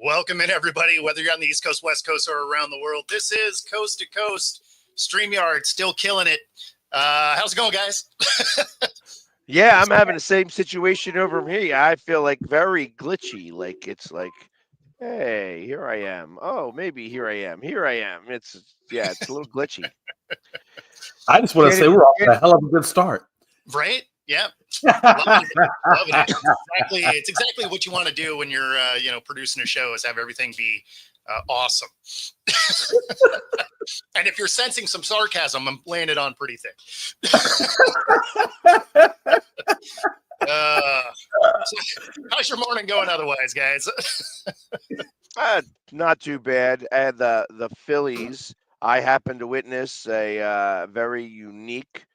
Welcome in, everybody, whether you're on the East Coast, West Coast, or around the world. This is Coast to Coast StreamYard, still killing it. How's it going, guys? Yeah, I'm having the same situation over here. I feel like very glitchy. Like it's like, hey, here I am. Oh, maybe here I am. Here I am. It's a little glitchy. I just want to say we're off to a hell of a good start. Right? Yeah. Loving it. It's exactly what you want to do when you're, producing a show, is have everything be awesome. And if you're sensing some sarcasm, I'm laying it on pretty thick. How's your morning going otherwise, guys? Not too bad. And the Phillies, I happened to witness a very unique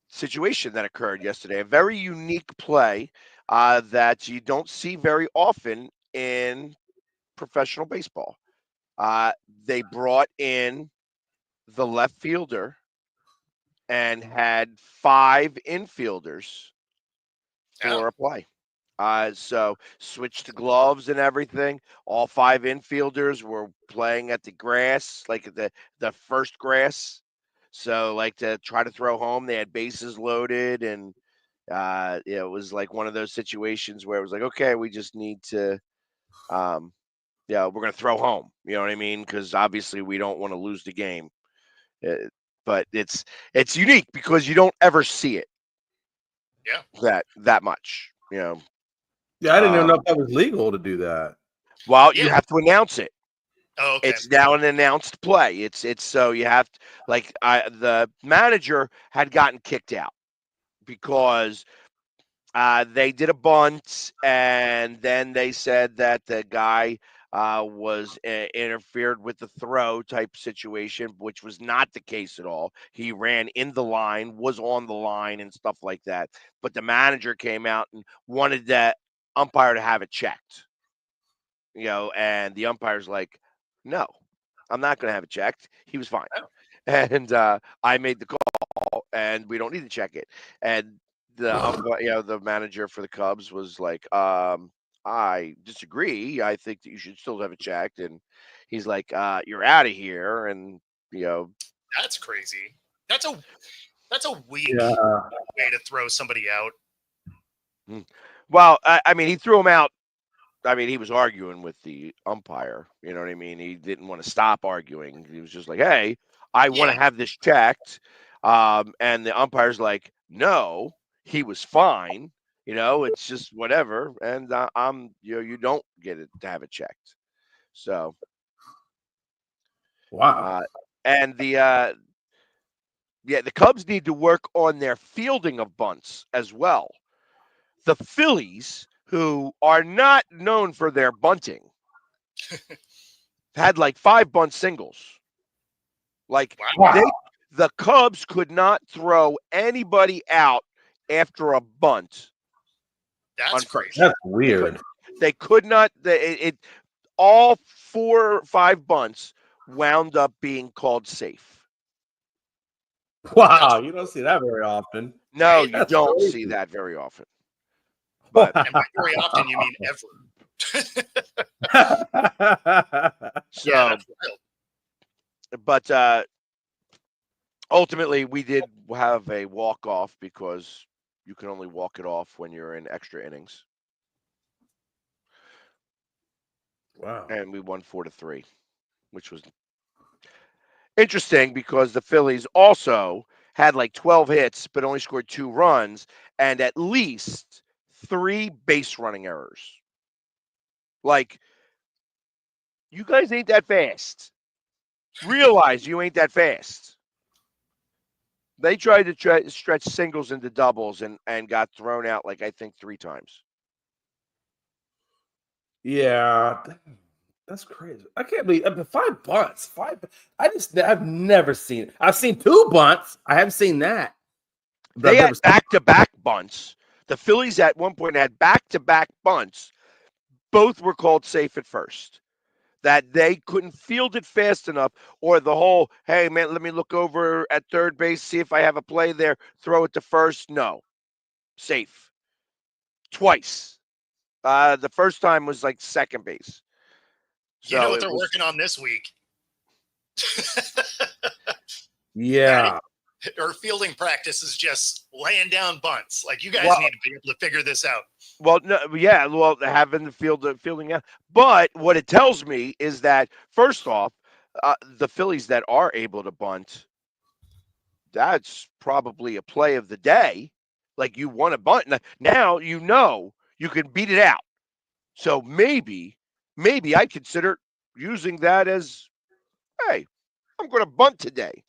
situation that occurred yesterday. A very unique play that you don't see very often in professional baseball. They brought in the left fielder and had 5 infielders for a play. So switched the gloves and everything. All 5 infielders were playing at the grass, like the first grass. So like to try to throw home, they had bases loaded, and it was like one of those situations where it was like, okay, we just need to, we're going to throw home. You know what I mean? Because obviously we don't want to lose the game. But it's unique because you don't ever see it. Yeah. That much. You know. Yeah, I didn't even know if that was legal to do that. Well, you have to announce it. Oh, okay. It's now an announced play. It's so you have to, the manager had gotten kicked out because they did a bunt, and then they said that the guy was interfered with the throw type situation, which was not the case at all. He ran in the line, was on the line, and stuff like that. But the manager came out and wanted that umpire to have it checked. And the umpire's like, no, I'm not going to have it checked. He was fine. Oh. And I made the call, and we don't need to check it. And the manager for the Cubs was like, I disagree. I think that you should still have it checked. And he's like, you're out of here. And, That's crazy. That's a weak way to throw somebody out. Well, I mean, he threw him out. I mean, he was arguing with the umpire. You know what I mean? He didn't want to stop arguing. He was just like, hey, I want to have this checked. And the umpire's like, no, he was fine. It's just whatever. And you don't get it to have it checked. So, wow. And the Cubs need to work on their fielding of bunts as well. The Phillies, who are not known for their bunting, had like 5 bunt singles. Like the Cubs could not throw anybody out after a bunt. That's crazy. That's weird. They could not. All 4 or 5 bunts wound up being called safe. Wow, you don't see that very often. No, you don't see that very often. But and by very often, you mean ever. So, but ultimately, we did have a walk-off because you can only walk it off when you're in extra innings. Wow. And we won 4-3, which was interesting because the Phillies also had like 12 hits, but only scored 2 runs and at least 3 base running errors. Like, you guys ain't that fast. Realize you ain't that fast. They tried to stretch singles into doubles and got thrown out like I think 3 times. Yeah, that's crazy. I can't believe 5 bunts. 5. I've never seen it. I've seen 2 bunts. I haven't seen that. They had back-to-back bunts. The Phillies at one point had back-to-back bunts. Both were called safe at first. That they couldn't field it fast enough, or the whole, hey, man, let me look over at third base, see if I have a play there, throw it to first. No. Safe. Twice. The first time was like second base. You know So what it they're was. working on this week? Yeah. Or fielding practice is just laying down bunts. Like, you guys Well, need to be able to figure this out. Well, no, yeah, well, having the fielding out. But what it tells me is that first off, the Phillies that are able to bunt, that's probably a play of the day. Like, you want to bunt now, you can beat it out. So maybe I consider using that as, hey, I'm going to bunt today.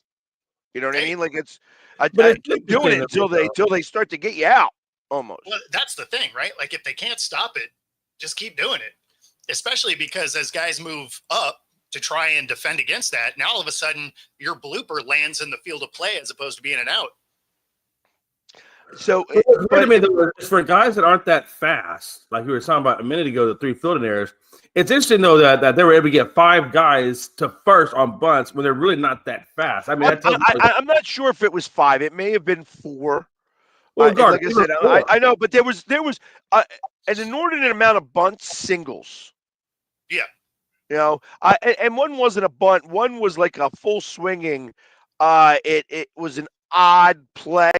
You know what I Hey, mean? Like But I it's keep doing it interesting until they start to get you out almost. well, that's the thing, right? Like, if they can't stop it, just keep doing it. Especially because as guys move up to try and defend against that, now all of a sudden your blooper lands in the field of play as opposed to being an out. So, But it's weird to me that for guys that aren't that fast, like we were talking about a minute ago, the 3 fielding errors. It's interesting though that they were able to get 5 guys to first on bunts when they're really not that fast. I mean, I'm not sure if it was 5. It may have been 4. well, Like I said, I know, but there was an inordinate amount of bunts, singles. Yeah. You know, and one wasn't a bunt. One was like a full swinging. It was an odd play.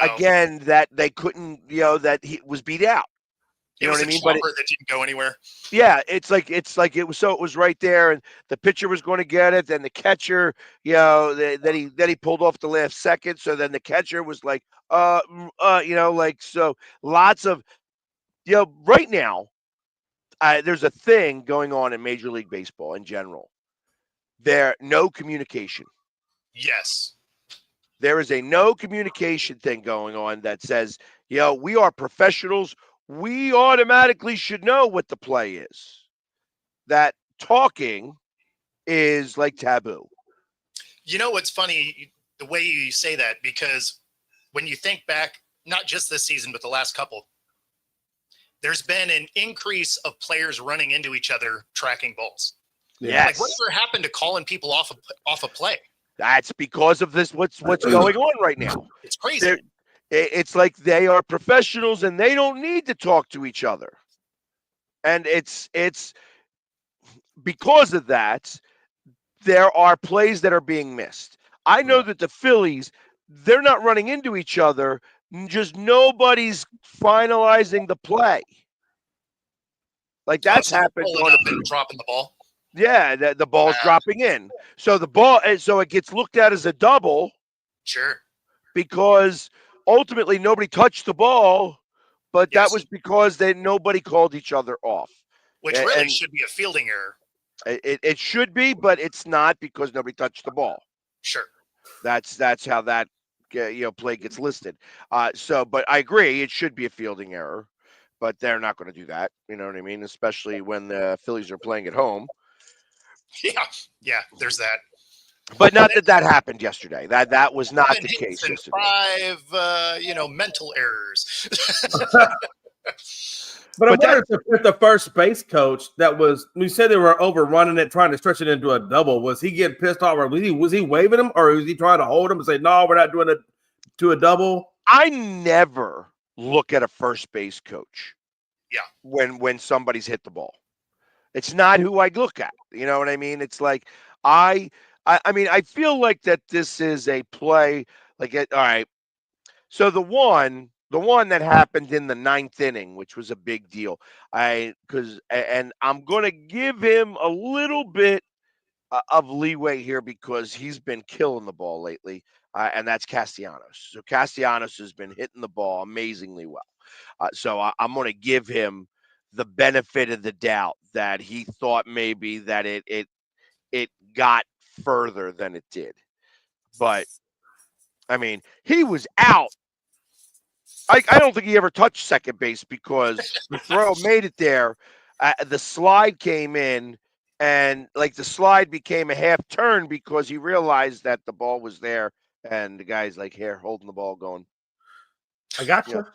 Again, that they couldn't. That he was beat out. You know what I mean? But that didn't go anywhere. Yeah, it's like it was. So it was right there, and the pitcher was going to get it. Then the catcher, that he pulled off the last second. So then the catcher was like, so lots of, right now, there's a thing going on in Major League Baseball in general. No communication. Yes. There is a no communication thing going on that says, we are professionals. We automatically should know what the play is. That talking is like taboo. You know what's funny, the way you say that, because when you think back, not just this season, but the last couple, there's been an increase of players running into each other tracking balls. Yes. Like, whatever happened to calling people off a play? That's because of this. What's going on right now? It's crazy. It's like they are professionals and they don't need to talk to each other. And it's because of that, there are plays that are being missed. I know that the Phillies, they're not running into each other. Just nobody's finalizing the play. Like that's happened on dropping the ball. Yeah, the ball's dropping in. So so it gets looked at as a double. Sure. Because ultimately nobody touched the ball, but that was because nobody called each other off. Which really should be a fielding error. It should be, but it's not because nobody touched the ball. Sure. That's how that play gets listed. But I agree, it should be a fielding error, but they're not going to do that. You know what I mean? Especially when the Phillies are playing at home. Yeah, there's that. But not that happened yesterday. That was not the case yesterday. 5, mental errors. But I'm wondering if the first base coach we said they were overrunning it, trying to stretch it into a double. Was he getting pissed off, or was he waving him, or was he trying to hold him and say, no, we're not doing it to a double? I never look at a first base coach. Yeah. When somebody's hit the ball. It's not who I look at. You know what I mean? It's like I feel like that this is a play. All right. So the one that happened in the 9th inning, which was a big deal. And I'm going to give him a little bit of leeway here because he's been killing the ball lately, and that's Castellanos. So Castellanos has been hitting the ball amazingly well. So I'm going to give him the benefit of the doubt that he thought maybe that it got further than it did. But I mean, he was out. I don't think he ever touched second base because the throw made it there. The slide came in, and the slide became a half turn because he realized that the ball was there, and the guy's here holding the ball going, I got you.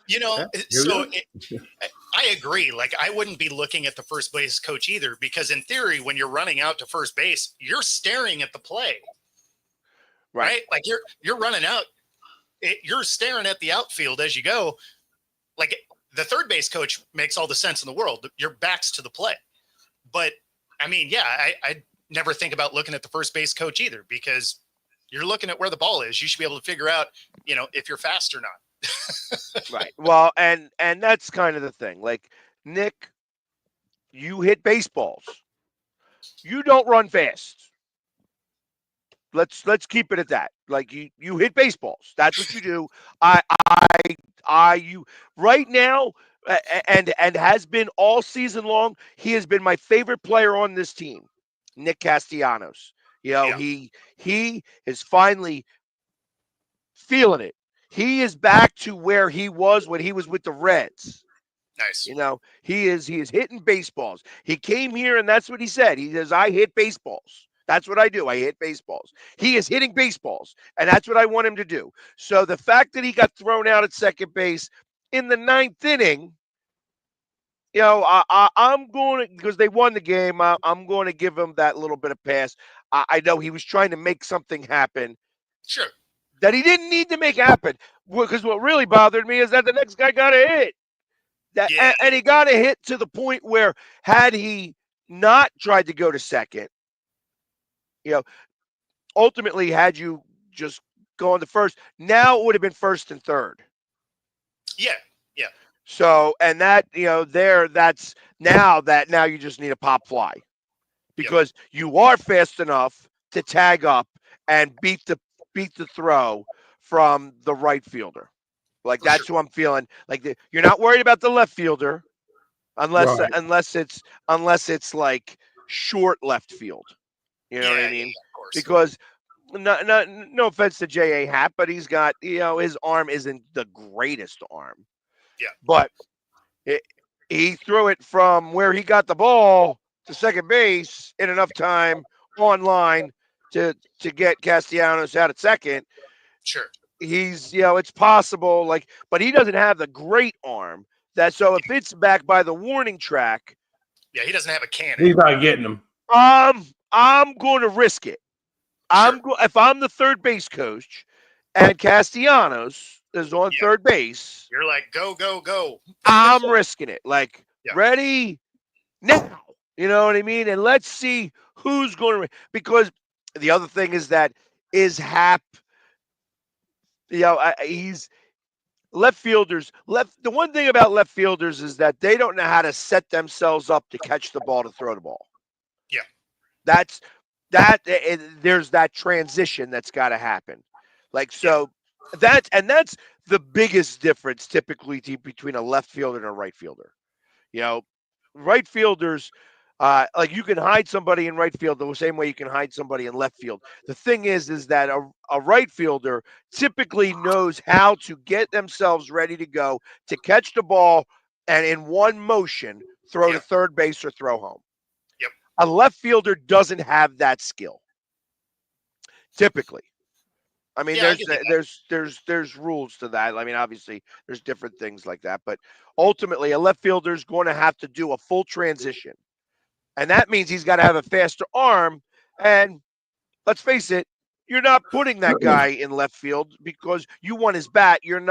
I agree. I wouldn't be looking at the first base coach either, because in theory, when you're running out to first base, you're staring at the play, right? You're running out. You're staring at the outfield as you go. the third base coach makes all the sense in the world. Your back's to the play. But I mean, yeah, I never think about looking at the first base coach either, because you're looking at where the ball is. You should be able to figure out, if you're fast or not. Right. Well, and that's kind of the thing. Like, Nick, you hit baseballs. You don't run fast. Let's keep it at that. Like, you hit baseballs. That's what you do. You right now, and has been all season long. He has been my favorite player on this team, Nick Castellanos. Yeah. He is finally feeling it. He is back to where he was when he was with the Reds. Nice. He is hitting baseballs. He came here and that's what he said. He says, I hit baseballs. That's what I do. I hit baseballs. He is hitting baseballs, and that's what I want him to do. So the fact that he got thrown out at second base in the 9th inning, I'm going to, because they won the game, I'm going to give him that little bit of pass. I know he was trying to make something happen. Sure. That he didn't need to make happen. Because what really bothered me is that the next guy got a hit. And he got a hit to the point where, had he not tried to go to second, ultimately, had you just gone to first, now it would have been first and third. Yeah. So, and that, that's now you just need a pop fly, because you are fast enough to tag up and beat the throw from the right fielder. Like, that's who I'm feeling. Like, you're not worried about the left fielder unless it's like short left field. You know what I mean? Yeah, of course. Because no offense to J.A. Happ, but he's got, his arm isn't the greatest arm. Yeah. But he threw it from where he got the ball to second base in enough time on line to get Castellanos out at second. Sure. He's, it's possible, like, but he doesn't have the great arm so if it's back by the warning track. Yeah, he doesn't have a cannon. He's not getting them. I'm going to risk it. If I'm the third base coach and Castellanos is on third base, you're like, go, go, go. I'm risking it. Like, ready now. You know what I mean? And let's see who's going to, because the other thing is that Happ, he's left fielders. The one thing about left fielders is that they don't know how to set themselves up to catch the ball, to throw the ball. Yeah. There's that transition that's got to happen. Like, so that's the biggest difference typically between a left fielder and a right fielder. Right fielders, like, you can hide somebody in right field the same way you can hide somebody in left field. The thing is that a right fielder typically knows how to get themselves ready to go to catch the ball and in one motion throw to third base or throw home. Yep. A left fielder doesn't have that skill. Typically. I mean, there's rules to that. I mean, obviously, there's different things like that, but ultimately, a left fielder is going to have to do a full transition, and that means he's got to have a faster arm. And let's face it, you're not putting that guy in left field because you want his bat. You're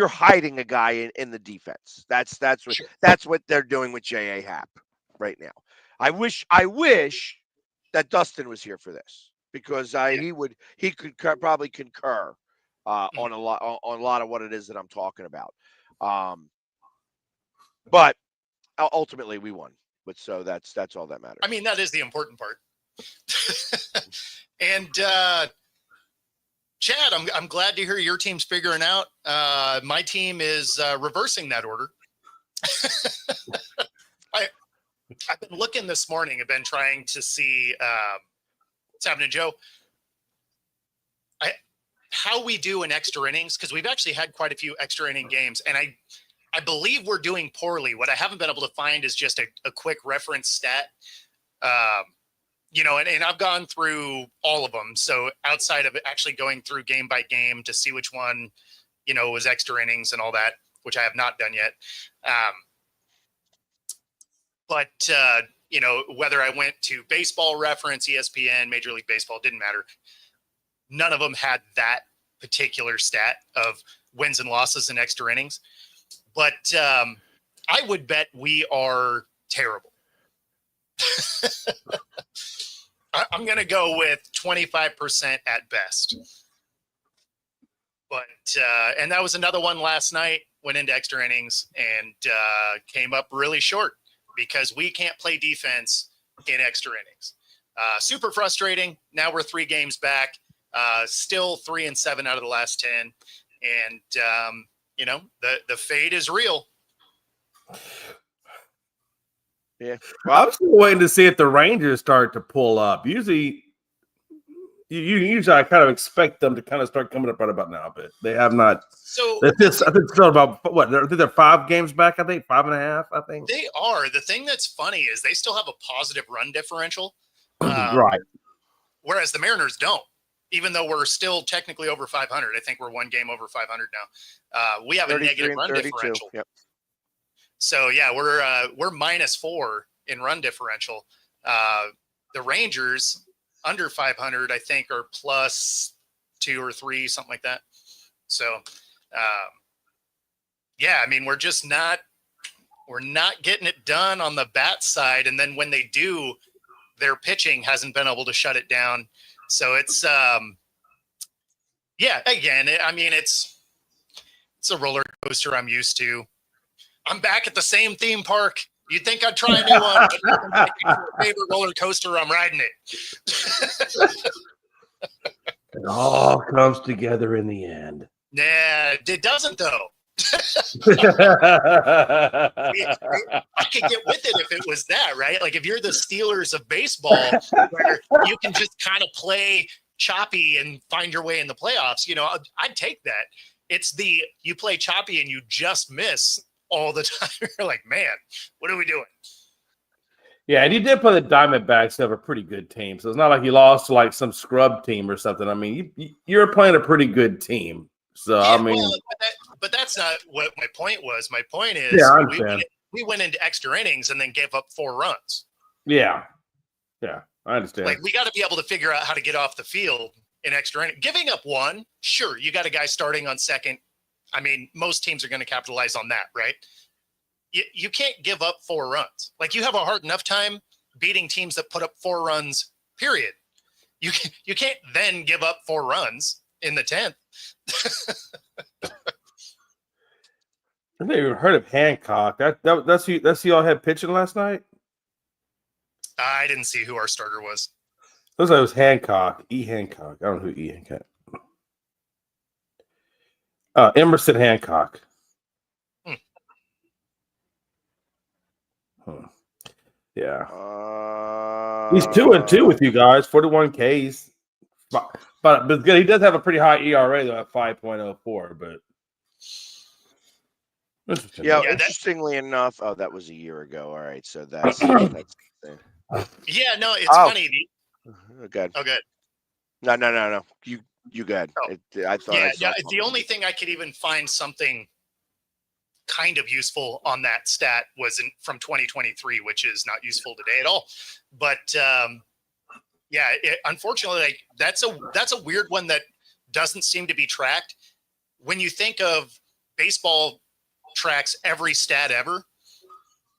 hiding a guy in the defense. That's what they're doing with J.A. Happ right now. I wish that Dustin was here for this, because he could probably concur on a lot of what it is that I'm talking about. But ultimately we won. But so that's all that matters. I mean, that is the important part. And Chad, I'm glad to hear your team's figuring out. My team is reversing that order. I've been looking this morning. I've been trying to see what's happening, Joe. How we do in extra innings, because we've actually had quite a few extra inning games, and I believe we're doing poorly. What I haven't been able to find is just a quick reference stat. And I've gone through all of them. So outside of actually going through game by game to see which one, was extra innings and all that, which I have not done yet. But whether I went to Baseball Reference, ESPN, Major League Baseball, didn't matter. None of them had that particular stat of wins and losses in extra innings. But I would bet we are terrible. I'm going to go with 25% at best. But and that was another one last night. Went into extra innings and came up really short because we can't play defense in extra innings. Super frustrating. Now we're 3 games back. Still 3-7 out of the last 10, and the fade is real. Yeah, well, I'm still waiting to see if the Rangers start to pull up. Usually I kind of expect them to kind of start coming up right about now, but they have not. So I think still about what? I think they're 5 games back. I think 5.5. I think they are. The thing that's funny is they still have a positive run differential, right. Whereas the Mariners don't. Even though we're still technically over 500, I think we're 1 game over 500 now. We have a negative run differential. Yep. So yeah, we're -4 in run differential. The Rangers under 500, I think, are +2 or 3, something like that. So, yeah, I mean, we're not getting it done on the bat side. And then when they do, their pitching hasn't been able to shut it down. So it's, yeah, again, I mean, it's a roller coaster I'm used to. I'm back at the same theme park. You'd think I'd try a new one, but my favorite roller coaster, I'm riding it. It all comes together in the end. Nah, it doesn't though. I could get with it if it was that, right? Like if you're the Steelers of baseball, where you can just kind of play choppy and find your way in the playoffs, I'd take that. It's you play choppy and you just miss all the time. You're like, man, what are we doing? Yeah, and you did play the Diamondbacks, who have a pretty good team. So it's not like you lost to like some scrub team or something. I mean, you're playing a pretty good team. So yeah, I mean, well, but that's not what my point was. My point is, yeah, I understand. we went into extra innings and then gave up 4 runs. Yeah, I understand. Like we got to be able to figure out how to get off the field in extra innings. Giving up 1, sure, you got a guy starting on second. I mean, most teams are going to capitalize on that, right? You can't give up 4 runs. Like you have a hard enough time beating teams that put up 4 runs, period. You can't then give up 4 runs in the 10th. I've never even heard of Hancock. That's who y'all had pitching last night? I didn't see who our starter was. Looks like it was Hancock. E. Hancock. I don't know who E. Hancock. Emerson Hancock. Yeah. He's 2-2 with you guys. 41 Ks. But good. He does have a pretty high ERA though at 5.04. But interesting. Yeah, interestingly enough, that was a year ago. All right, so that's yeah, no, it's funny. Good. Oh, good. No. You good. Oh. I thought. Yeah. The only thing I could even find something kind of useful on that stat was from 2023, which is not useful today at all. But unfortunately, that's a weird one that doesn't seem to be tracked. When you think of baseball tracks every stat ever,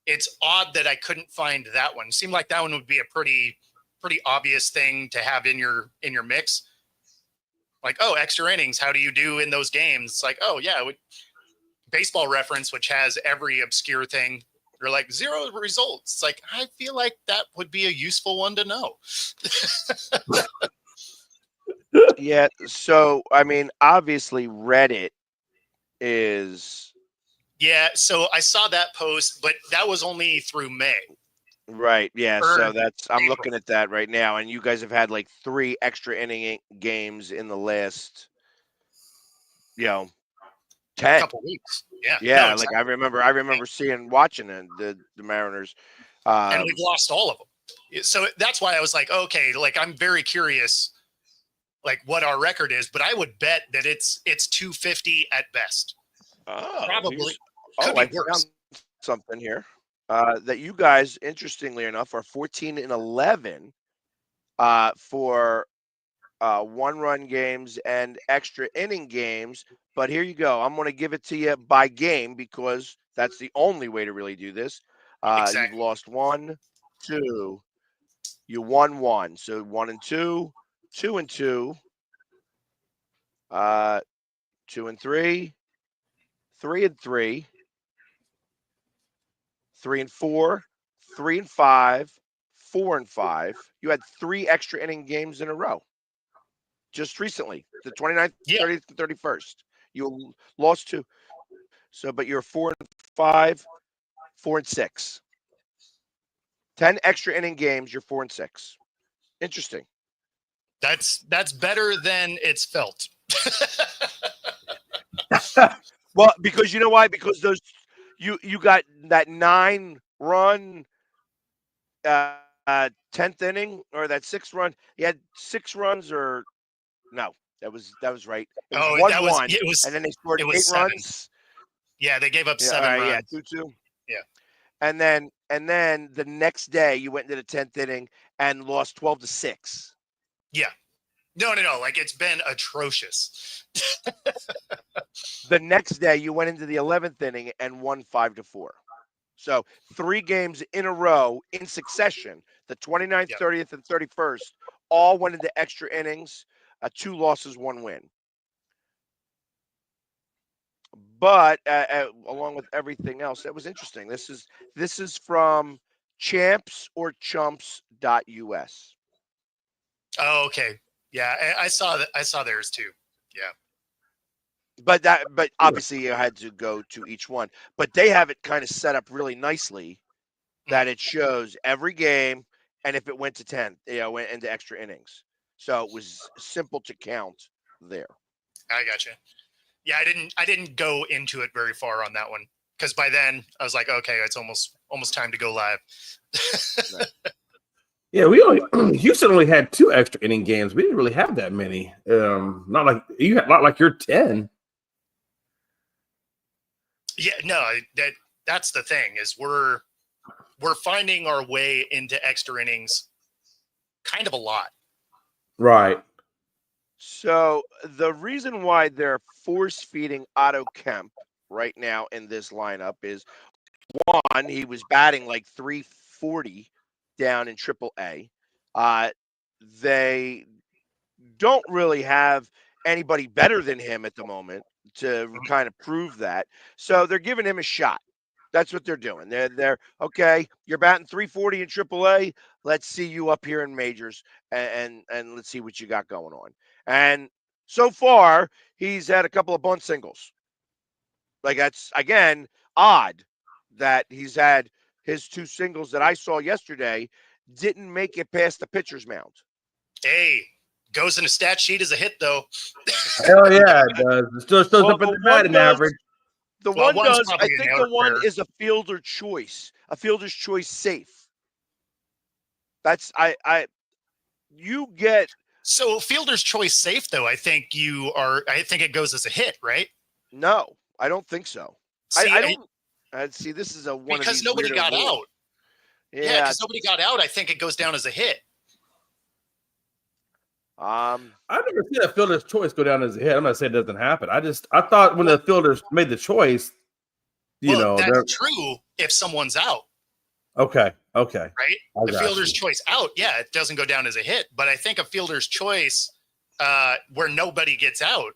it's odd that I couldn't find that one. It seemed like that one would be a pretty obvious thing to have in your mix. Like, oh, extra innings, how do you do in those games? It's like, oh yeah, Baseball Reference, which has every obscure thing. You're like 0 results. It's like, I feel like that would be a useful one to know. Yeah. So, I mean, obviously Reddit is. Yeah. So I saw that post, but that was only through May. Right. Yeah. So I'm April. looking at that right now. And you guys have had like 3 extra inning games in the last, 10. Couple weeks. Yeah. Yeah, No, exactly. like I remember watching the Mariners. And we've lost all of them. So that's why I was like, okay, like I'm very curious like what our record is, but I would bet that it's 250 at best. Probably. Could be worse. Found something here. That you guys, interestingly enough, are 14-11 for one-run games and extra inning games. But here you go. I'm going to give it to you by game because that's the only way to really do this. You've Exactly. lost 1, 2. You won 1. So 1 and 2, 2 and 2, 2 and 3, 3 and 3, 3 and 4, 3 and 5, 4 and 5. You had 3 extra inning games in a row just recently, the 29th, Yeah. 30th, and 31st. You lost 2. So, but you're 4 and 5, 4 and 6. 10 extra inning games, you're 4 and 6. Interesting. That's better than it's felt. Well, because you know why? Because those you got that 9-run 10th inning or that 6-run. You had 6 runs or no, that was right. It was Oh, 1-1, it and then they scored it 8 was 7. runs. Yeah, they gave up Yeah, all 7 right, yeah, runs. 2-2. Yeah. And then the next day you went into the 10th inning and lost 12-6. Yeah. No. Like, it's been atrocious. The next day you went into the 11th inning and won 5-4. So 3 games in a row in succession, the 29th, Yep. 30th, and 31st, all went into extra innings, 2 losses, 1 win. But along with everything else, that was interesting. This is from champsorchumps.us. Oh, okay. Yeah, I saw that. I saw theirs too. Yeah. But obviously you had to go to each one. But they have it kind of set up really nicely that it shows every game and if it went to 10, went into extra innings. So it was simple to count there. I gotcha. Yeah, I didn't go into it very far on that one because by then I was like, okay, it's almost time to go live. Yeah, we only Houston only had 2 extra inning games. We didn't really have that many. Not like you had, not like you're 10. Yeah, no, that's the thing is we're finding our way into extra innings kind of a lot. Right. So the reason why they're force feeding Otto Kemp right now in this lineup is one, he was batting like 340 down in AAA. They don't really have anybody better than him at the moment to kind of prove that. So they're giving him a shot. That's what they're doing. They're okay. You're batting 340 in AAA. Let's see you up here in majors, and let's see what you got going on. And so far, he's had a couple of bunt singles. Like that's again odd that he's had his 2 singles that I saw yesterday didn't make it past the pitcher's mound. Hey, goes in a stat sheet as a hit though. Hell yeah, it does. It still shows up in the batting average. The Well, one does. I probably an think error. the one is a fielder's choice safe. That's you get. So fielder's choice safe though. I think it goes as a hit, right? No, I don't think so. See, I don't. See, this is one because of these nobody got rules. out. Yeah, because nobody got out. I think it goes down as a hit. I've never seen a fielder's choice go down as a hit. I'm not saying it doesn't happen. I thought when the fielders made the choice, that's true if someone's out. Okay. Right? The fielder's choice out, yeah, it doesn't go down as a hit. But I think a fielder's choice where nobody gets out.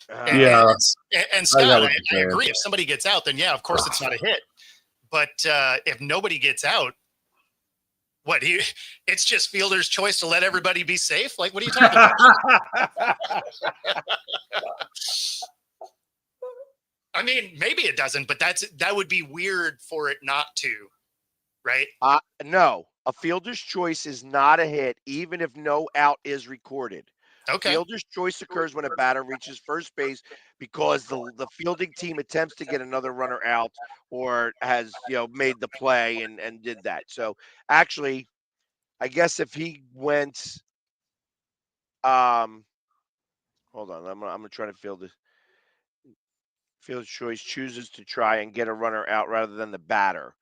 And Scott, I agree. If somebody gets out, then yeah, of course it's not a hit. But if nobody gets out, it's just fielder's choice to let everybody be safe? Like, what are you talking about? I mean, maybe it doesn't, but that would be weird for it not to, right? No, a fielder's choice is not a hit, even if no out is recorded. Okay. Fielder's choice occurs when a batter reaches first base because the fielding team attempts to get another runner out or has made the play and did that. So actually, I guess if he went, hold on, I'm gonna try to field this. Fielder's choice chooses to try and get a runner out rather than the batter.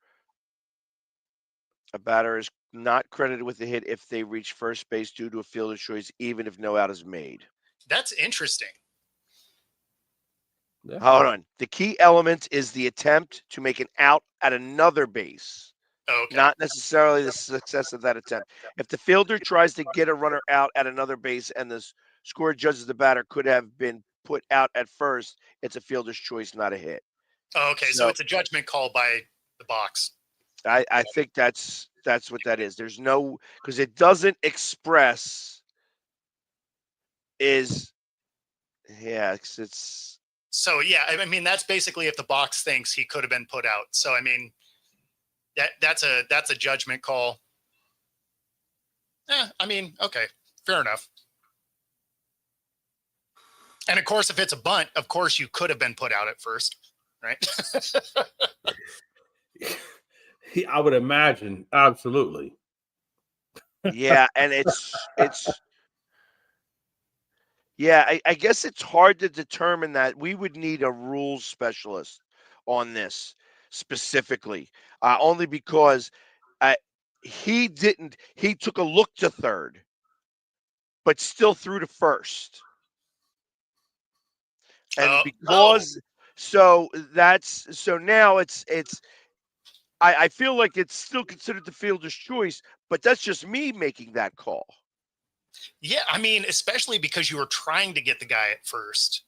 A batter is not credited with the hit if they reach first base due to a fielder's choice, even if no out is made. That's interesting. Yeah. Hold on. The key element is the attempt to make an out at another base, Okay. not necessarily the success of that attempt. If the fielder tries to get a runner out at another base and the score judges the batter could have been put out at first, it's a fielder's choice, not a hit. Okay. So it's a judgment call by the box. I think that's what that is. There's no, because it doesn't express is, yeah, it's So yeah, I mean that's basically if the box thinks he could have been put out. So I mean that's a judgment call. I mean, okay, fair enough. And of course, if it's a bunt, of course you could have been put out at first, right? I would imagine, absolutely. yeah, and yeah, I guess it's hard to determine that. We would need a rules specialist on this specifically, only because he took a look to third, but still threw to first. And because so now it's I feel like it's still considered the fielder's choice, but that's just me making that call. Yeah, I mean, especially because you were trying to get the guy at first.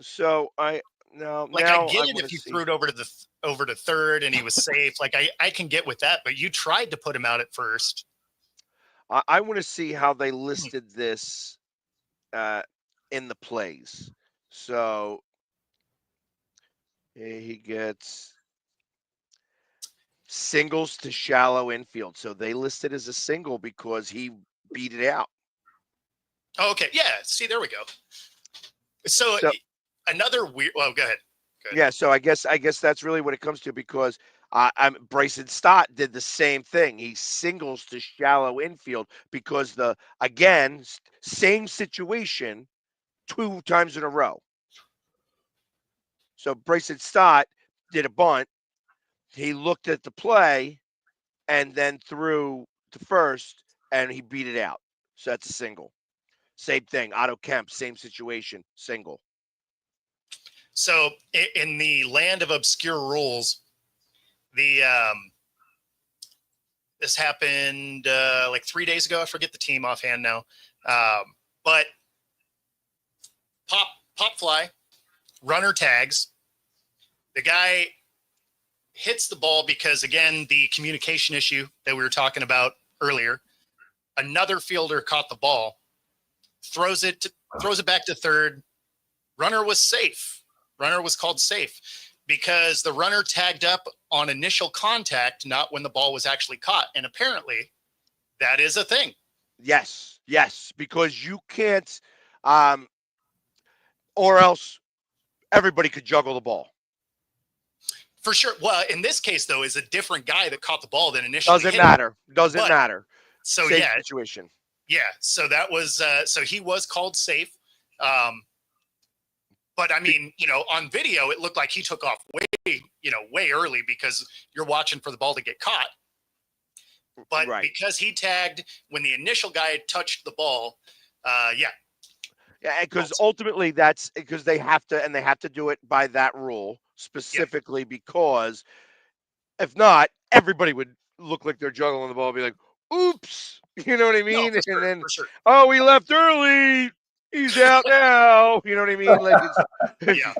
So I get it if you threw it over to third and he was safe. Like I can get with that, but you tried to put him out at first. I want to see how they listed this in the plays. So he gets singles to shallow infield. So they listed as a single because he beat it out. Oh, okay. Yeah. See, there we go. So another weird. Well, go ahead. Yeah. So I guess that's really what it comes to, because Bryson Stott did the same thing. He singles to shallow infield because same situation 2 times in a row. So Bryson Stott did a bunt. He looked at the play and then threw to first, and he beat it out. So that's a single. Same thing. Otto Kemp, same situation, single. So in the land of obscure rules, this happened like 3 days ago. I forget the team offhand now, but pop fly, runner tags. The guy hits the ball because, again, the communication issue that we were talking about earlier. Another fielder caught the ball, throws it back to third. Runner was safe. Runner was called safe because the runner tagged up on initial contact, not when the ball was actually caught. And apparently that is a thing. Yes, because you can't, or else everybody could juggle the ball. For sure. Well, in this case, though, is a different guy that caught the ball than initially. Doesn't matter. So same situation. Yeah. So that was so he was called safe. But I mean, on video, it looked like he took off way early because you're watching for the ball to get caught. But because he tagged when the initial guy touched the ball, yeah. Yeah, because ultimately that's because they have to do it by that rule specifically, because if not, everybody would look like they're juggling the ball and be like, oops, you know what I mean? No, and then, sure. oh, he left early. He's out now. You know what I mean? Like yeah.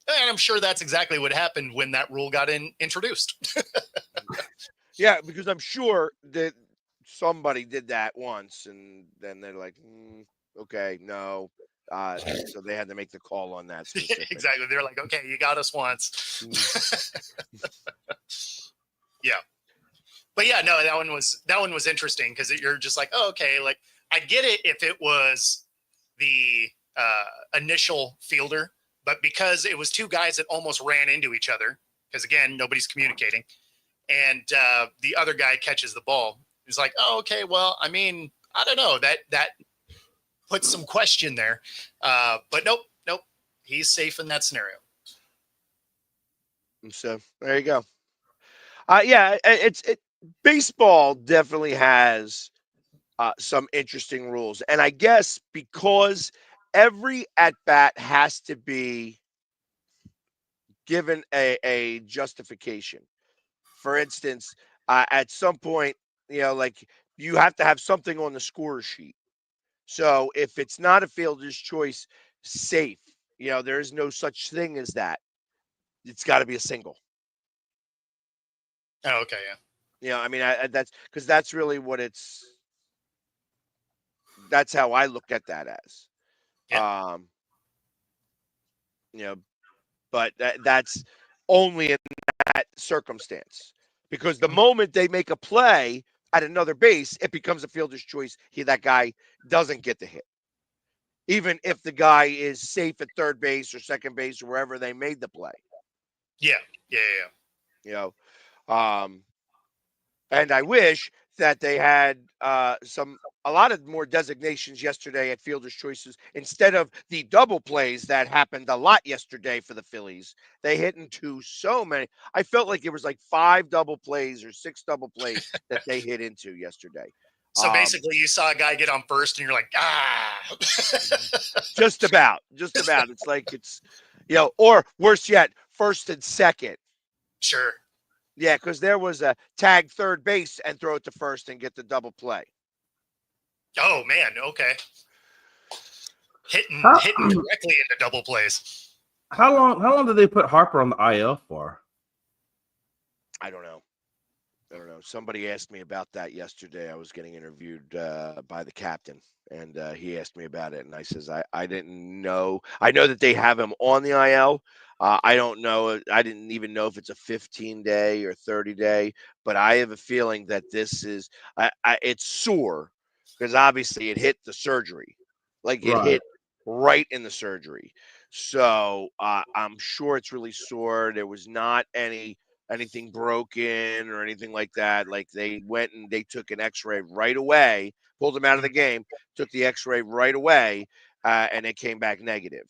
And I'm sure that's exactly what happened when that rule got introduced. Yeah, because I'm sure that somebody did that once, and then they're like, okay, no. So they had to make the call on that. Exactly. They're like, okay, you got us once. Yeah. But yeah, no, that one was interesting because you're just like, oh, okay. Like I get it if it was the initial fielder, but because it was 2 guys that almost ran into each other, because again, nobody's communicating, and the other guy catches the ball. He's like, oh, okay, well, I mean, I don't know, that puts some question there. But nope. He's safe in that scenario. So there you go. Yeah, baseball definitely has some interesting rules. And I guess because every at bat has to be given a justification. For instance, at some point, like you have to have something on the score sheet. So if it's not a fielder's choice safe, there is no such thing as that. It's got to be a single. Oh, okay, yeah. I mean, that's because that's really that's how I look at that as. Yeah. Um, you know, but that's only in that circumstance because the moment they make a play at another base, it becomes a fielder's choice. That guy doesn't get the hit, even if the guy is safe at third base or second base or wherever they made the play. Yeah, yeah, Um, and I wish that they had a lot of more designations yesterday at fielders' choices instead of the double plays that happened a lot yesterday for the Phillies. They hit into so many. I felt like it was like 5 double plays or 6 double plays that they hit into yesterday. So basically, you saw a guy get on first, and you're like, ah. Just about. It's like or worse yet, first and second. Sure. Yeah, because there was a tag third base and throw it to first and get the double play. Oh man, okay. Hitting directly into double plays. How long did they put Harper on the IL for? I don't know. Somebody asked me about that yesterday. I was getting interviewed by the captain, and he asked me about it, and I says I didn't know. I know that they have him on the IL. I don't know. I didn't even know if it's a 15-day or 30-day, but I have a feeling that this is it's sore because obviously it hit the surgery, like it hit right in the surgery. So I'm sure it's really sore. There was not anything broken or anything like that. Like they went and they took an x-ray right away, pulled him out of the game, took the x-ray right away, and it came back negative.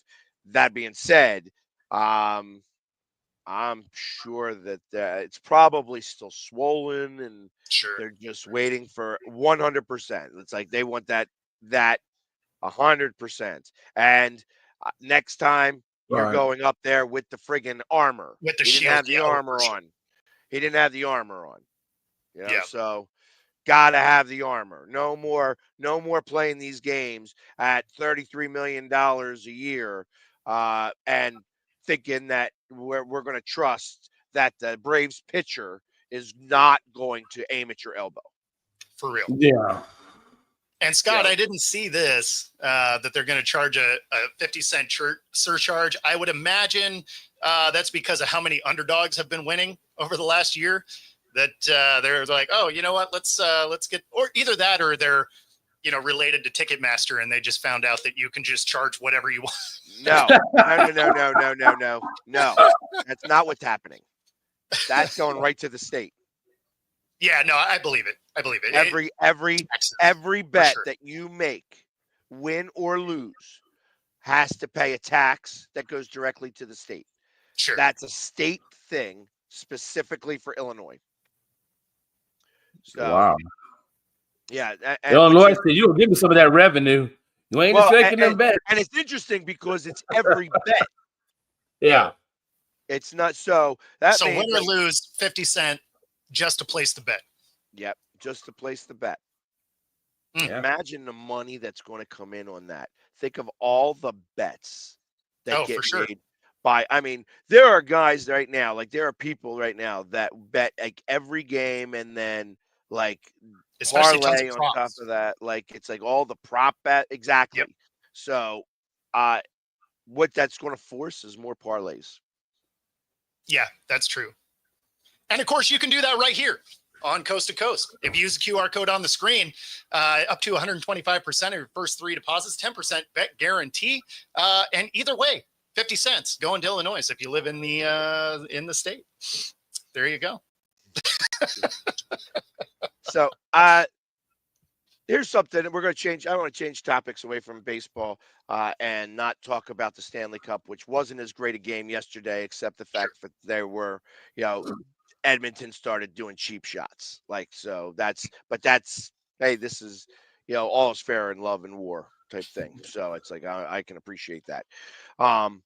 That being said, I'm sure that it's probably still swollen and Sure. they're just waiting for 100%. It's like they want that 100%. And next time you're going up there with the friggin' armor. With the He shield. didn't have the Yeah, armor sure. on. He didn't have the armor on. Yeah. So gotta have the armor. No more playing these games at $33 million a year and thinking that we're gonna trust that the Braves pitcher is not going to aim at your elbow. For real. Yeah. And Scott, I didn't see this, that they're going to charge a 50-cent surcharge. I would imagine that's because of how many underdogs have been winning over the last year, that they're like, oh, you know what, let's get, or either that or they're, related to Ticketmaster and they just found out that you can just charge whatever you want. No. That's not what's happening. That's going right to the state. Yeah, no, I believe it. Every bet that you make, win or lose, has to pay a tax that goes directly to the state. Sure. That's a state thing specifically for Illinois. So, wow. Yeah. Illinois said, you'll give me some of that revenue. You ain't taking them bets. And it's interesting because it's every bet. Yeah. It's not so. So win or lose, 50 cent just to place the bet. Yep, just to place the bet. Yeah. Imagine the money that's going to come in on that. Think of all the bets that get made by. I mean, there are guys right now, like there are people right now that bet like every game and then like especially parlay on top of that. Like it's like all the prop bet. Exactly. Yep. So, what that's going to force is more parlays. Yeah, that's true. And of course, you can do that right here on Coast to Coast. If you use the QR code on the screen, up to 125% of your first 3 deposits, 10% bet guarantee. And either way, 50 cents going to Illinois if you live in the state. There you go. So here's something we're going to change. I want to change topics away from baseball and not talk about the Stanley Cup, which wasn't as great a game yesterday, except the fact that there were, Edmonton started doing cheap shots. Like, so that's, hey, this is, all is fair in love and war type thing. So it's like, I can appreciate that. Um,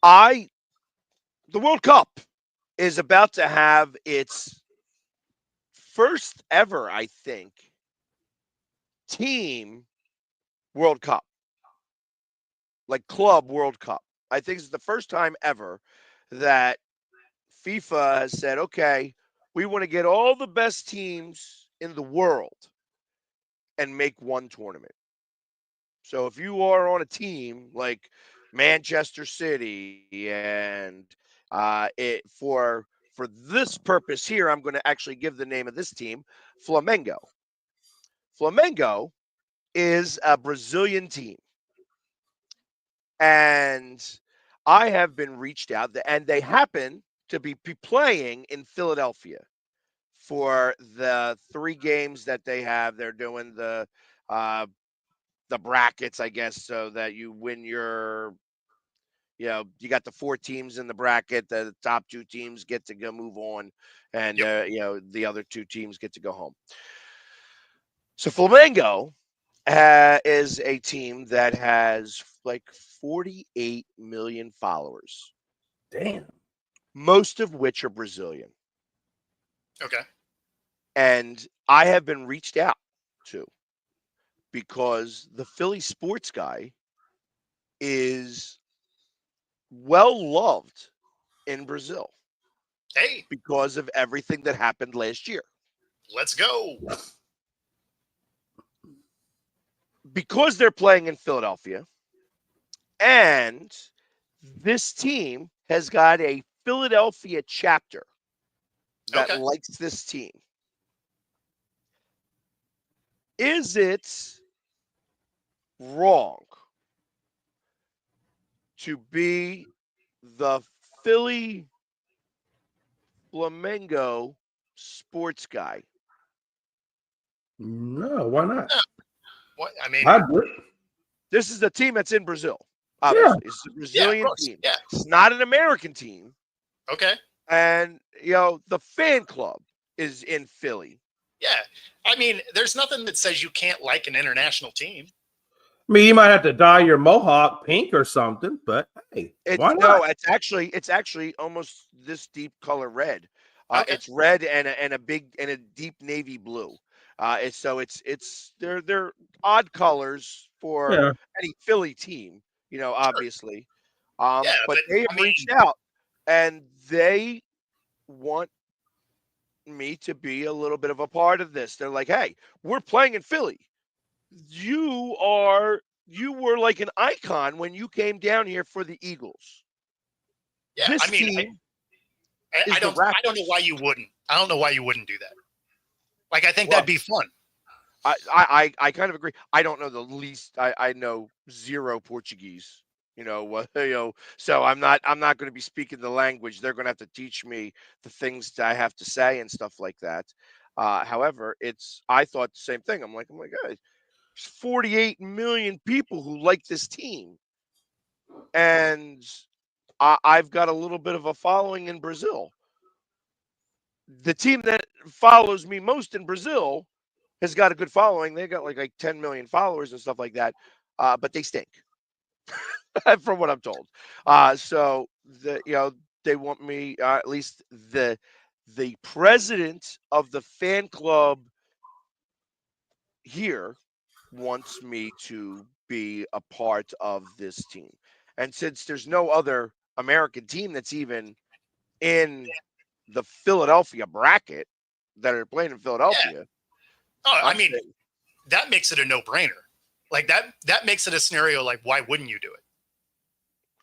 the World Cup is about to have its first ever, I think, team World Cup, like Club World Cup. I think it's the first time ever that FIFA has said, okay, we want to get all the best teams in the world and make one tournament. So if you are on a team like Manchester City and for this purpose here, I'm going to actually give the name of this team, Flamengo. Flamengo is a Brazilian team. And I have been reached out, and they happen to be playing in Philadelphia for the 3 games that they have. They're doing the brackets, I guess, so that you win your, you got the 4 teams in the bracket. The top 2 teams get to go move on, and the other 2 teams get to go home. So Flamengo is a team that has like 48 million followers. Damn. Most of which are Brazilian. Okay. And I have been reached out to because the Philly sports guy is well loved in Brazil. Hey, because of everything that happened last year. let's go. Because they're playing in Philadelphia, and this team has got a Philadelphia chapter that likes this team. Is it wrong to be the Philly Flamengo sports guy? No, why not? What I mean, this is the team that's in Brazil. Obviously, it's a Brazilian team. Yeah. It's not an American team. Okay. And the fan club is in Philly. Yeah. I mean, there's nothing that says you can't like an international team. I mean, you might have to dye your mohawk pink or something, but hey, why not? No, it's actually almost this deep color red. It's red and a deep navy blue. They're odd colors for any Philly team, obviously. But they have reached out and they want me to be a little bit of a part of this. They're like, hey, we're playing in Philly. You were like an icon when you came down here for the Eagles. Yeah, this I mean, team I don't know why you wouldn't. I don't know why you wouldn't do that. Like, I think that'd be fun. I kind of agree. I don't know the least. I know zero Portuguese. So I'm not going to be speaking the language. They're going to have to teach me the things that I have to say and stuff like that. However, I thought the same thing. I'm like, oh my God, there's 48 million people who like this team, and I've got a little bit of a following in Brazil. The team that follows me most in Brazil has got a good following. They got like 10 million followers and stuff like that, but they stink, from what I'm told. So they want me, at least the president of the fan club here wants me to be a part of this team. And since there's no other American team that's even in the Philadelphia bracket that are playing in Philadelphia. Oh, I mean, that makes it a no-brainer. Like that makes it a scenario like, why wouldn't you do it?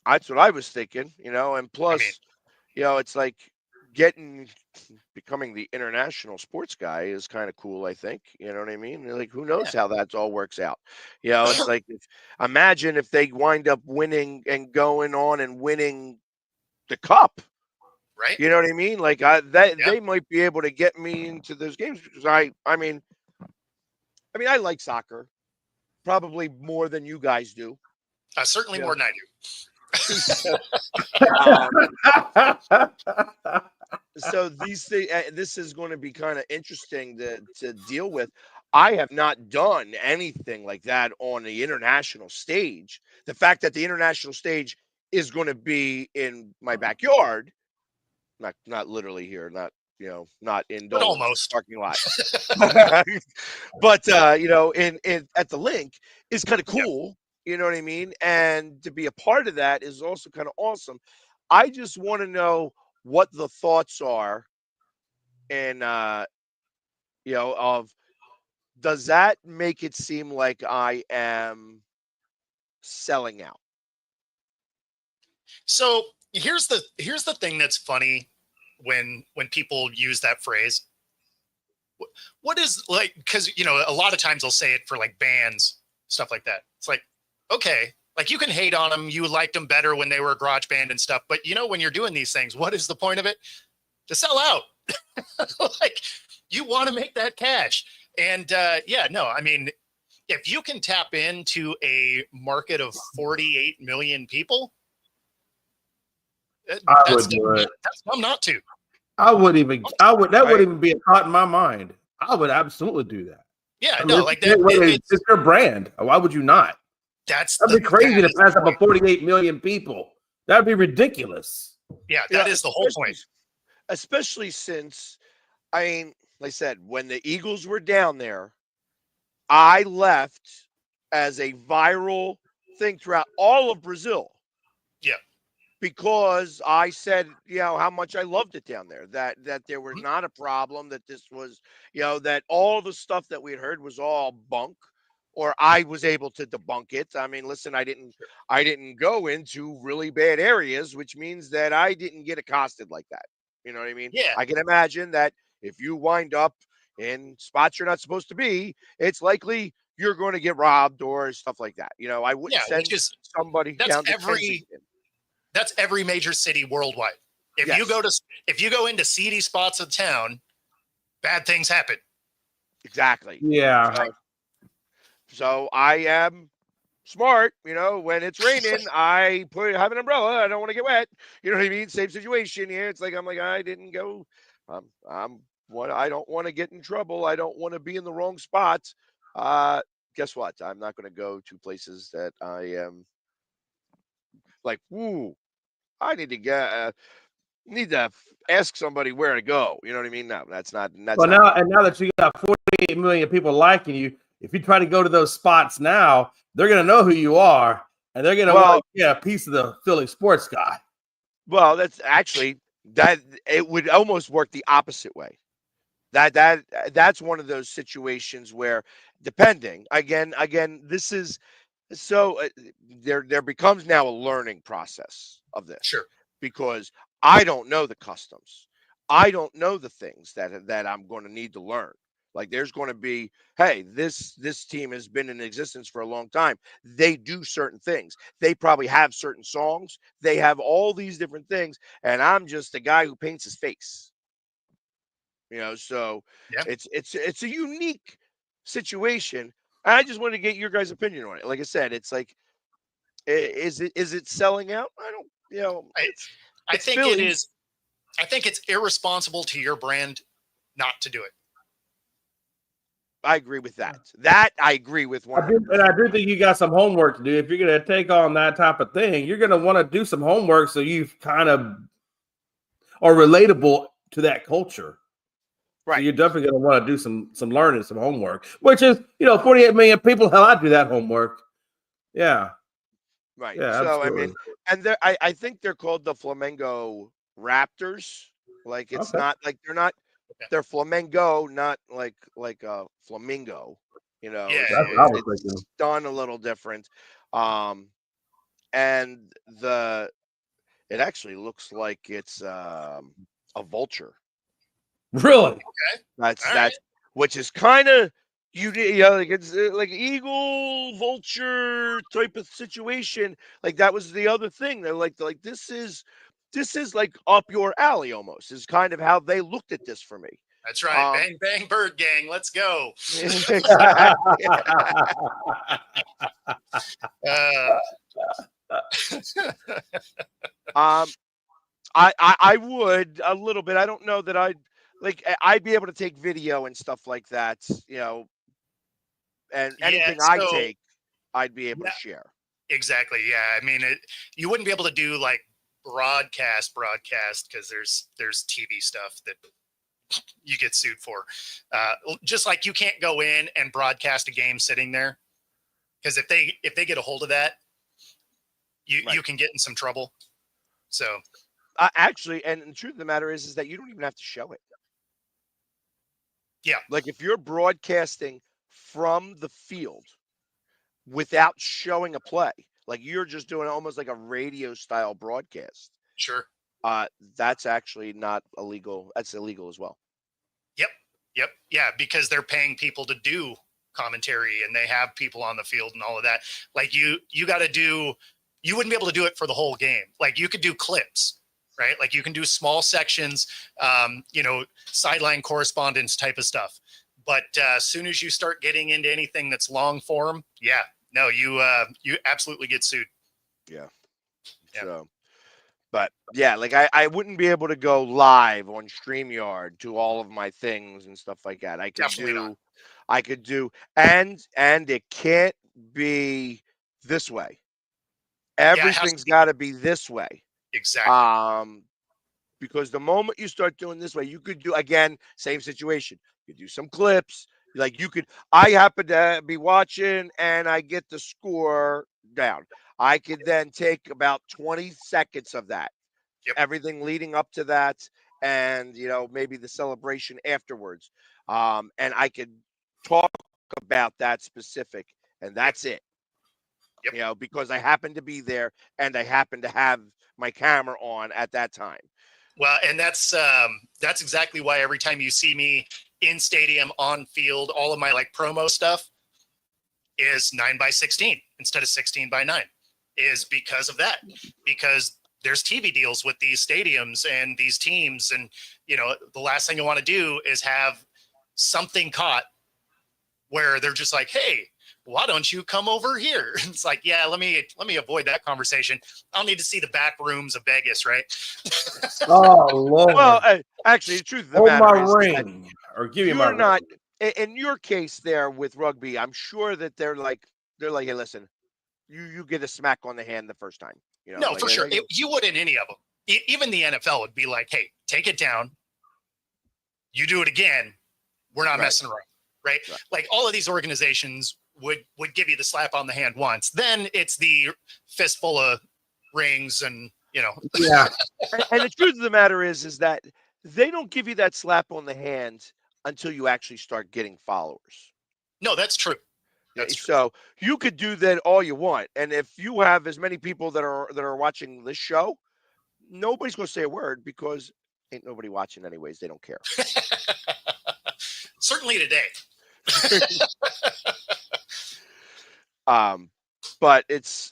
That's what I was thinking, and plus, it's like becoming the international sports guy is kind of cool, I think. You know what I mean? Like, who knows how that all works out? It's like, imagine if they wind up winning and going on and winning the cup. Right. You know what I mean? Like they might be able to get me into those games because I mean, I like soccer probably more than you guys do. Certainly more than I do. so these things, this is going to be kind of interesting to deal with. I have not done anything like that on the international stage. The fact that the international stage is going to be in my backyard, not literally here, not not in But Dolan's almost. parking lot, but in at the link is kind of Yeah. cool. You know what I mean? And to be a part of that is also kind of awesome. I just want to know what the thoughts are, and of, does that make it seem like I am selling out? So here's the thing that's funny when people use that phrase. What is, like, because a lot of times they'll say it for like bands, stuff like that. It's like, okay, like you can hate on them, you liked them better when they were a garage band and stuff, but when you're doing these things, what is the point of it? To sell out. Like, you want to make that cash. And no, I mean, if you can tap into a market of 48 million people, that's dumb not to. I would that wouldn't even be a thought in my mind. I would absolutely do that. Yeah, I mean, no, like that. It's their brand. Why would you not? That'd be crazy to pass up a 48 million people. That'd be ridiculous. Yeah, that is the whole point. Especially since, I mean, like I said, when the Eagles were down there, I left as a viral thing throughout all of Brazil. Yeah. Because I said, how much I loved it down there, that there was not a problem, that this was, that all the stuff that we had heard was all bunk, or I was able to debunk it. I mean, listen, I didn't go into really bad areas, which means that I didn't get accosted like that. You know what I mean? Yeah. I can imagine that if you wind up in spots you're not supposed to be, it's likely you're going to get robbed or stuff like that. I wouldn't send somebody down to Kensington. That's every major city worldwide. If you go into seedy spots of town, bad things happen. Exactly. Yeah. So I am smart. When it's raining, I have an umbrella. I don't want to get wet. You know what I mean? Same situation here. It's like I didn't go. I don't want to get in trouble. I don't want to be in the wrong spots. Guess what? I'm not going to go to places that I am like, ooh, I need to ask somebody where to go. You know what I mean? No, that's not. Now that you got 48 million people liking you, if you try to go to those spots now, they're going to know who you are, and they're going to want to get a piece of the Philly sports guy. Well, that's actually that it would almost work the opposite way. That's one of those situations where, depending again, this is so there becomes now a learning process of this. Sure. Because I don't know the customs. I don't know the things that I'm going to need to learn. Like, there's going to be, hey, this team has been in existence for a long time. They do certain things. They probably have certain songs. They have all these different things. And I'm just the guy who paints his face. So it's a unique situation. I just wanted to get your guys' opinion on it. Like I said, it's like, is it selling out? I don't, I think Philly. It is. I think it's irresponsible to your brand not to do it. I agree with that. That I agree with. I do think you got some homework to do. If you're going to take on that type of thing, you're going to want to do some homework so you kind of are relatable to that culture. Right. So you're definitely going to want to do some learning, some homework, which is, 48 million people. Hell, I do that homework. Yeah. Right. Yeah, so, absolutely. I mean, and I think they're called the Flamengo Raptors. Like, it's not like they're Flamengo, not like a flamingo. It's done a little different. And it actually looks like it's a vulture. Really? Okay. That's which is kind of like it's like eagle vulture type of situation. Like, that was the other thing. They're like this is like up your alley almost, is kind of how they looked at this for me. That's right. Bang bang bird gang, let's go. I would a little bit. I don't know that I'd be able to take video and stuff like that, and Yeah, anything I so take, I'd be able yeah, to share. exactly. Yeah, I mean, you wouldn't be able to do like broadcast because there's TV stuff that you get sued for. Just like you can't go in and broadcast a game sitting there, because if they get a hold of that, you can get in some trouble. So Actually, and the truth of the matter is that you don't even have to show it. yeah, Like if you're broadcasting from the field without showing a play, like you're just doing almost like a radio style broadcast, sure. that's actually not illegal. That's illegal as well. Yep. Yeah, because they're paying people to do commentary and they have people on the field and all of that. Like you got to do, you wouldn't be able to do it for the whole game. Like you could do clips, right? Like you can do small sections, sideline correspondence type of stuff. But as soon as you start getting into anything that's long form, yeah, no, you absolutely get sued. Yeah. Yeah. So, but yeah, like I wouldn't be able to go live on StreamYard to all of my things and stuff like that. I could do, and it can't be this way. Everything's got to be this way. Exactly. Because the moment you start doing this way, you could do, again, same situation. You could do some clips. Like I happen to be watching and I get the score down. I could then take about 20 seconds of that, everything leading up to that, and maybe the celebration afterwards. And I could talk about that specific, and that's it. Because I happen to be there and I happen to have my camera on at that time. Well, and that's exactly why every time you see me in stadium, on field, all of my like promo stuff is 9:16 instead of 16:9, is because of that. Because there's TV deals with these stadiums and these teams, and the last thing I want to do is have something caught where they're just like, hey, why don't you come over here? It's like, yeah, let me avoid that conversation. I'll need to see the back rooms of Vegas, right? Oh Lord. Well, actually, the truth of the matter is ring, or give me my ring. Not in your case there with rugby. I'm sure that they're like, hey, listen, you get a smack on the hand the first time. No, like, for sure. You wouldn't any of them. Even the NFL would be like, hey, take it down. You do it again, we're not messing around, right? Like all of these organizations would give you the slap on the hand once. Then it's the fistful of rings and, Yeah. And the truth of the matter is that they don't give you that slap on the hand until you actually start getting followers. No, that's true. So you could do that all you want. And if you have as many people that are watching this show, nobody's going to say a word because ain't nobody watching anyways. They don't care. Certainly today. But it's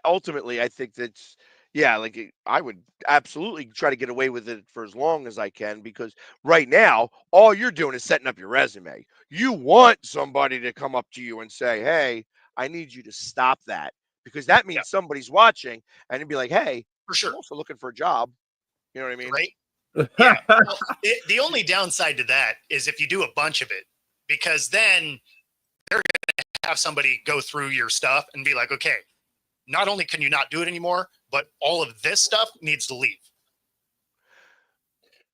ultimately I think that's like I would absolutely try to get away with it for as long as I can, because right now all you're doing is setting up your resume. You want somebody to come up to you and say, hey, I need you to stop that, because that means somebody's watching and it'd be like, hey, for sure, I'm also looking for a job. You know what I mean? Right. Yeah. Well, the only downside to that is if you do a bunch of it, because then they're going to have somebody go through your stuff and be like, okay, not only can you not do it anymore, but all of this stuff needs to leave.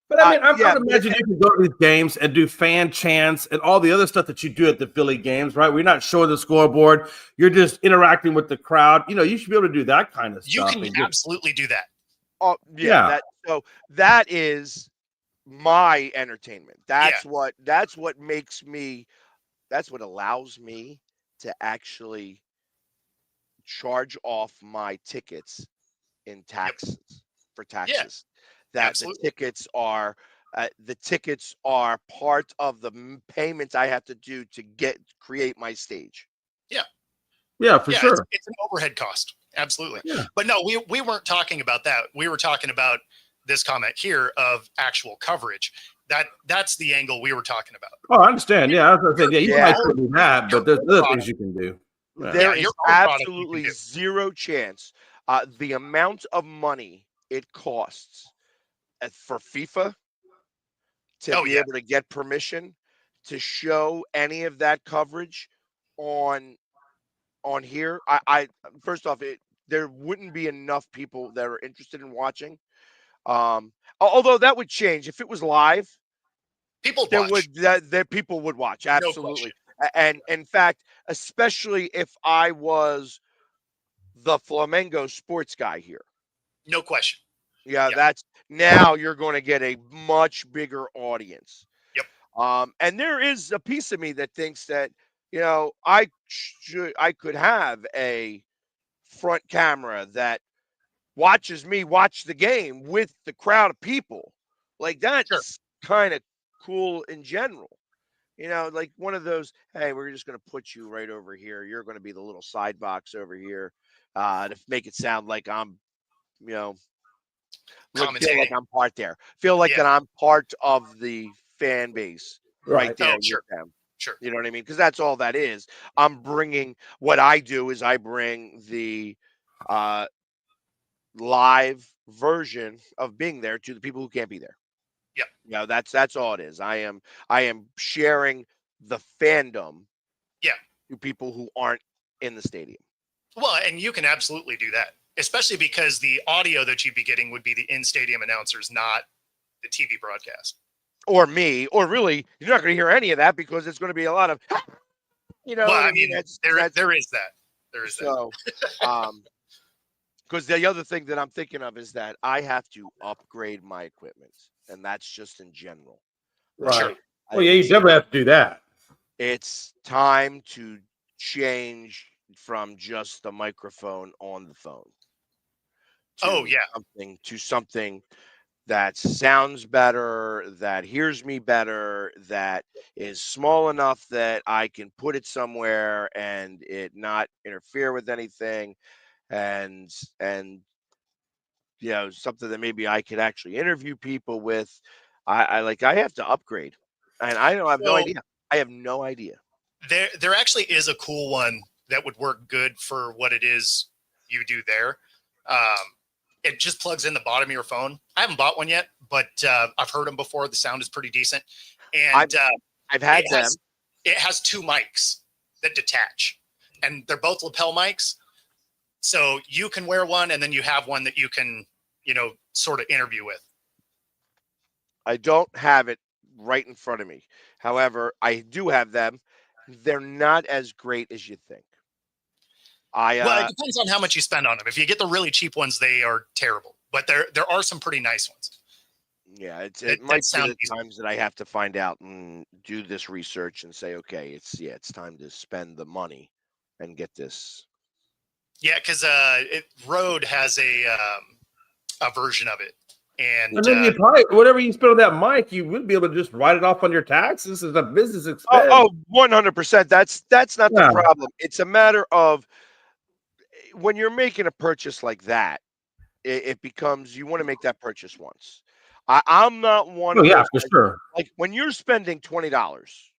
But I mean, I would imagine you can go to these games and do fan chants and all the other stuff that you do at the Philly games, right? We're not showing the scoreboard. You're just interacting with the crowd. You should be able to do that kind of stuff. You can absolutely do that. Oh, yeah. That is my entertainment. That's what makes me, that's what allows me to actually charge off my tickets in taxes for taxes. The tickets are part of the payments I have to do to create my stage. Yeah, for sure. It's an overhead cost. Absolutely. Yeah. But no, we weren't talking about that. We were talking about this comment here of actual coverage. That's the angle we were talking about. Oh, I understand. Yeah, I was going to say, you might do that, but there's other things you can do. There is absolutely zero chance. The amount of money it costs for FIFA to Oh be yeah, able to get permission to show any of that coverage on here. I first off, there wouldn't be enough people that are interested in watching. Although that would change if it was live. people There watch, would that people would watch, no question, absolutely. And in fact, especially if I was the Flamengo sports guy here. no question. Yeah, Yeah. that's now you're going to get a much bigger audience. Yep. And there is a piece of me that thinks that, I could have a front camera that watches me watch the game with the crowd of people. Like Sure. that's kind of cool in general. Like one of those, hey, we're just going to put you right over here. You're going to be the little side box over here to make it sound like I'm, you know, feel like Commentating. I'm part there. Feel like Yeah. that I'm part of the fan base right Right. there Oh, with sure. them. Sure. You know what I mean? Because that's all that is. I'm bringing what I do is I bring the uh, live version of being there to the people who can't be there. Yep. That's all it is. I am sharing the fandom Yeah. to people who aren't in the stadium. Well, and you can absolutely do that, especially because the audio that you'd be getting would be the in-stadium announcers, not the TV broadcast. Or me, or really, you're not going to hear any of that because it's going to be a lot of, Well, what I I mean? mean, That's there is that. There is that. so. Because the other thing that I'm thinking of is that I have to upgrade my equipment, and that's just in general. Right. Sure. Well, yeah, you definitely have to do that. It's time to change from just the microphone on the phone Oh yeah. to something that sounds better, that hears me better, that is small enough that I can put it somewhere and it not interfere with anything, and something that maybe I could actually interview people with. I have to upgrade, and I don't have no So idea. I have no idea. there actually is a cool one that would work good for what it is you do there. It just plugs in the bottom of your phone. I haven't bought one yet, but I've heard them before. The sound is pretty decent, and I've had them. It has two mics that detach, and they're both lapel mics. So you can wear one, and then you have one that you can, sort of interview with. I don't have it right in front of me. However, I do have them. They're not as great as you think. Well, it depends on how much you spend on them. If you get the really cheap ones, they are terrible. But there are some pretty nice ones. Yeah, it that might be sound the decent. times that I have to find out and do this research and say, okay, it's time to spend the money and get this. Yeah, because Rode has a version of it, and then you probably whatever you spend on that mic, you would be able to just write it off on your taxes as a business expense. Oh, 100%. That's not Yeah. the problem. It's a matter of when you're making a purchase like that, it becomes you want to make that purchase once. I'm not one Oh of yeah, those for guys. sure. Like when you're spending $20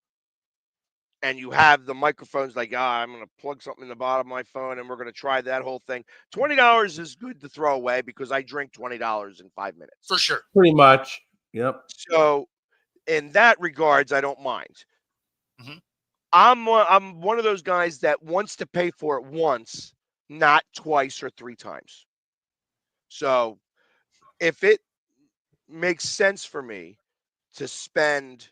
and you have the microphones, like, I'm going to plug something in the bottom of my phone and we're going to try that whole thing. $20 is good to throw away because I drink $20 in 5 minutes. for sure. Pretty much. Yep. So in that regards, I don't mind. Mhm. I'm one of those guys that wants to pay for it once, not twice or three times. So if it makes sense for me to spend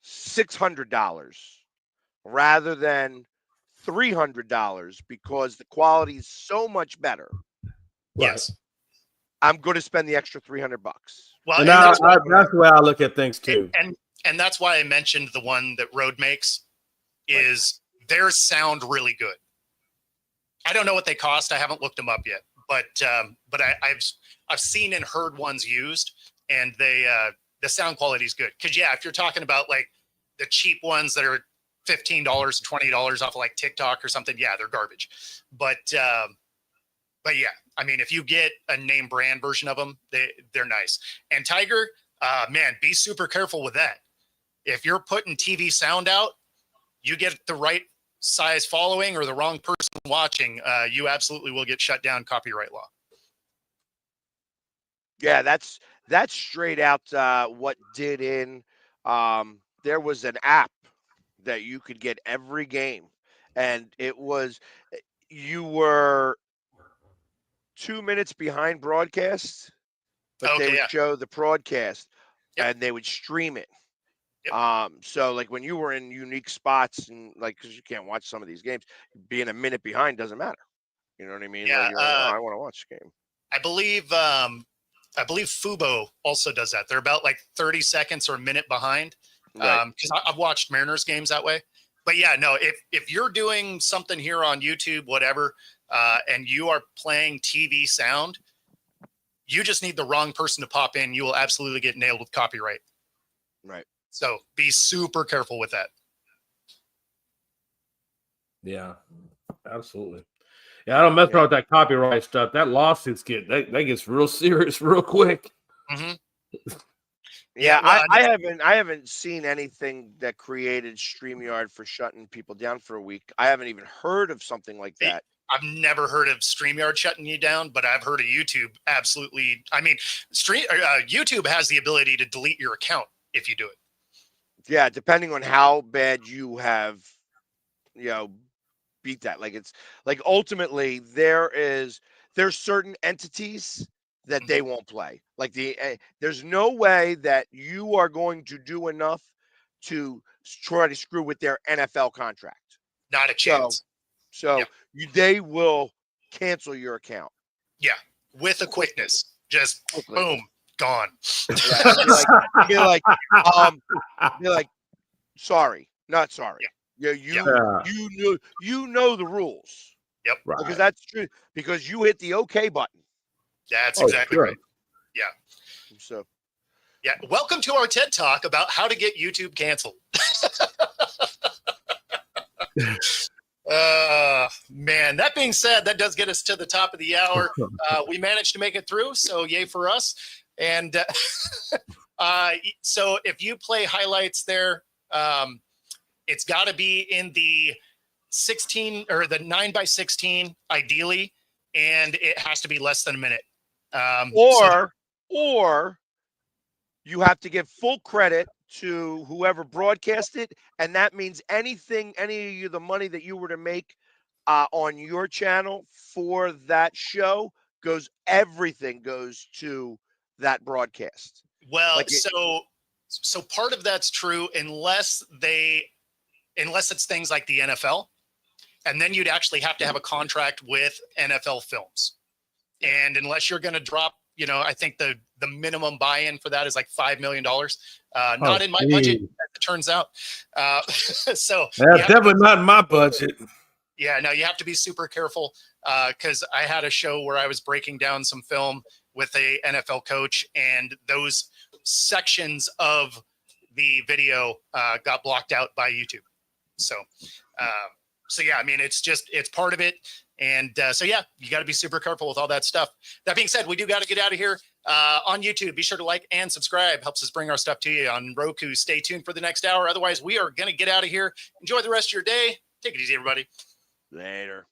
$600 rather than $300 because the quality is so much better, Yes. I'm going to spend the extra $300. Well, And that's that's the way I look at things too. and that's why I mentioned the one that Rode makes is their sound really good. I don't know what they cost. I haven't looked them up yet, but I've seen and heard ones used, and the sound quality is good. Because if you're talking about like the cheap ones that are $15, $20 off of like TikTok or something, they're garbage. But yeah, I mean, if you get a name brand version of them, they're nice. And Tiger, man, be super careful with that. If you're putting TV sound out, you get the right size following or the wrong person watching, you absolutely will get shut down copyright law. Yeah, that's straight out what did in. There was an app that you could get every game, and it was you were 2 minutes behind broadcast, but they Okay, would yeah. show the broadcast Yep. and they would stream it. Yep. So like when you were in unique spots and like because you can't watch some of these games, being a minute behind doesn't matter. You know what I mean? Yeah, Like you're like, oh, I want to watch the game. I believe Fubo also does that. They're about like 30 seconds or a minute behind. Right. Because I've watched Mariners games that way. But yeah, no, if you're doing something here on YouTube, whatever, and you are playing TV sound, you just need the wrong person to pop in. You will absolutely get nailed with copyright. Right. So be super careful with that. Yeah, absolutely. Yeah, I don't mess around with that copyright stuff. That lawsuits that gets real serious real quick. Mm-hmm. Yeah, well, I haven't seen anything that created StreamYard for shutting people down for a week. I haven't even heard of something like that. I've never heard of StreamYard shutting you down, but I've heard of YouTube absolutely. I mean, YouTube has the ability to delete your account if you do it. Yeah, depending on how bad you have, beat that. Like it's like ultimately there's certain entities that they won't play. Like there's no way that you are going to do enough to try to screw with their NFL contract. Not a chance. So they will cancel your account. Yeah, with a quickness, just boom, gone. Yeah, be like, sorry, not sorry. Yeah, you know the rules. Yep, right. Because that's true. Because you hit the OK button. That's exactly right. Yeah. So. Yeah. Welcome to our TED Talk about how to get YouTube canceled. Man, that being said, that does get us to the top of the hour. We managed to make it through, so yay for us. And so if you play highlights there, it's got to be in the 16 or the 9x16 ideally, and it has to be less than a minute. Or you have to give full credit to whoever broadcast it, and that means any of the money that you were to make on your channel for that show everything goes to that broadcast. Well, so part of that's true unless it's things like the NFL, and then you'd actually have to have a contract with NFL Films. And unless you're going to drop, I think the minimum buy-in for that is like $5 million. Not in my budget, as it turns out. So that's definitely not in my budget. Yeah, no, you have to be super careful because I had a show where I was breaking down some film with a NFL coach, and those sections of the video got blocked out by YouTube. So yeah, I mean, it's part of it. And so, yeah, you got to be super careful with all that stuff. That being said, we do got to get out of here on YouTube. Be sure to like and subscribe. Helps us bring our stuff to you on Roku. Stay tuned for the next hour. Otherwise, we are going to get out of here. Enjoy the rest of your day. Take it easy, everybody. Later.